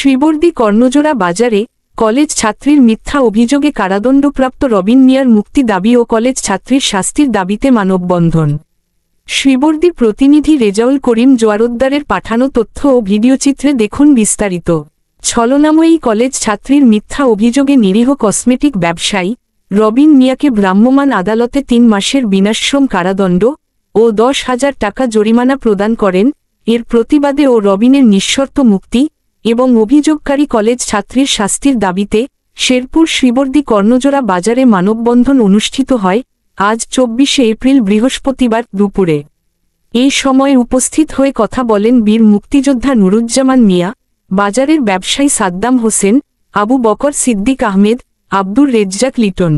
শ্রীবর্দী কর্ণজোড়া বাজারে কলেজ ছাত্রীর মিথ্যা অভিযোগে কারাদণ্ডপ্রাপ্ত রবিন মিয়ার মুক্তি দাবি ও কলেজ ছাত্রীর শাস্তির দাবিতে মানববন্ধন। শ্রীবর্দী প্রতিনিধি রেজাউল করিম জোয়ারদ্দারের পাঠানো তথ্য ও ভিডিওচিত্রে দেখুন বিস্তারিত। ছলনাময়ী কলেজ ছাত্রীর মিথ্যা অভিযোগে নিরীহ কসমেটিক ব্যবসায়ী রবিন মিয়াকে ভ্রাম্যমাণ আদালতে 3 মাসের বিনাশ্রম কারাদণ্ড ও 10,000 টাকা জরিমানা প্রদান করেন। এর প্রতিবাদে ও রবিনের নিঃশর্ত মুক্তি এবং অভিযোগকারী কলেজ ছাত্রীর শাস্তির দাবিতে শেরপুর শ্রীবর্দী কর্ণজোড়া বাজারে মানববন্ধন অনুষ্ঠিত হয় আজ 24শে এপ্রিল বৃহস্পতিবার দুপুরে। এই সময় উপস্থিত হয়ে কথা বলেন বীর মুক্তিযোদ্ধা নুরুজ্জামান মিয়া, বাজারের ব্যবসায়ী সাদ্দাম হোসেন, আবু বকর সিদ্দিক আহমেদ, আব্দুর রেজ্জাক লিটন,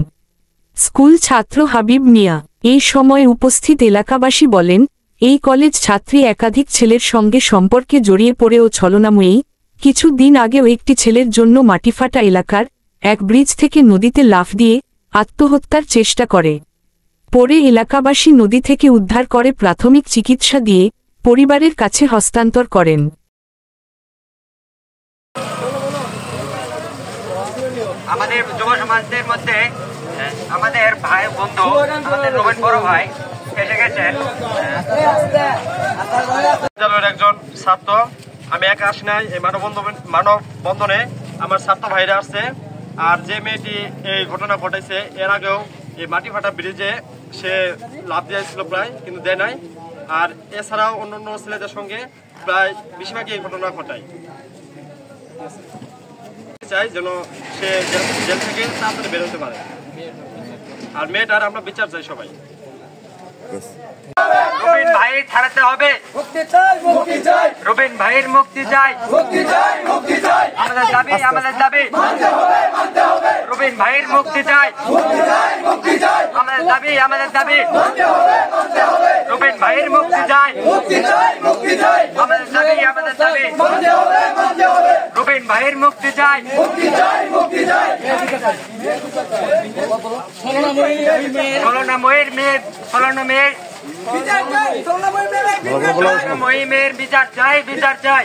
স্কুল ছাত্র হাবিব মিয়া। এই সময় উপস্থিত এলাকাবাসী বলেন, এই কলেজ ছাত্রী একাধিক ছেলের সঙ্গে সম্পর্কে জড়িয়ে পড়ে ও ছলনাময়ী। কিছু দিন আগেও একটি ছেলের জন্য মাটিফাটা এলাকার এক ব্রিজ থেকে নদীতে লাফ দিয়ে আত্মহত্যার চেষ্টা করে। পরে এলাকাবাসী নদী থেকে উদ্ধার করে প্রাথমিক চিকিৎসা দিয়ে পরিবারের কাছে হস্তান্তর করেন। আমাদের যুব সমাজদের মধ্যে আমাদের ভাই বন্ধু আমাদের রবিন বড় ভাই এসে গেছেন। একজন ছাত্র, আমি একা আসি নাই এই মানববন্ধনে, আমার ছাত্র ভাইরা আসছে। আর যে মেয়েটি এই ঘটনা ঘটাইছে এর আগেও এই মাটিফাটা ব্রিজে সে লাভ দিয়েছিল প্রায়, কিন্তু দেয় নাই। আর এছাড়াও অন্যান্য ছেলেদের সঙ্গে প্রায় বেশিরভাগই এই ঘটনা ঘটায়। চাই যেন সে জেল থেকে তাড়াতাড়ি বের হতে পারে। আর মেয়েটার আমরা বিচার চাই সবাই। রবিন ভাই ছাড়াতে হবে, রবিন ভাইয়ের মুক্তি চাই, আমাদের দাবি আমাদের দাবি। রবিন ভাইয়ের মুক্তি চাই, আমাদের দাবি আমাদের দাবি। রবিন ভাইয়ের মুক্তি চাই, আমাদের দাবি আমাদের দাবি। রবিন ভাইয়ের মুক্তি চাই। ছলনাময়ীর মেয়ের মেয়ের বিচার চাই, বিচার চাই।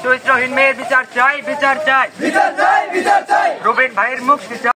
চরিত্রহীন মেয়ের বিচার চাই, বিচার চাই। রবিন ভাইয়ের মুক্তি চাই।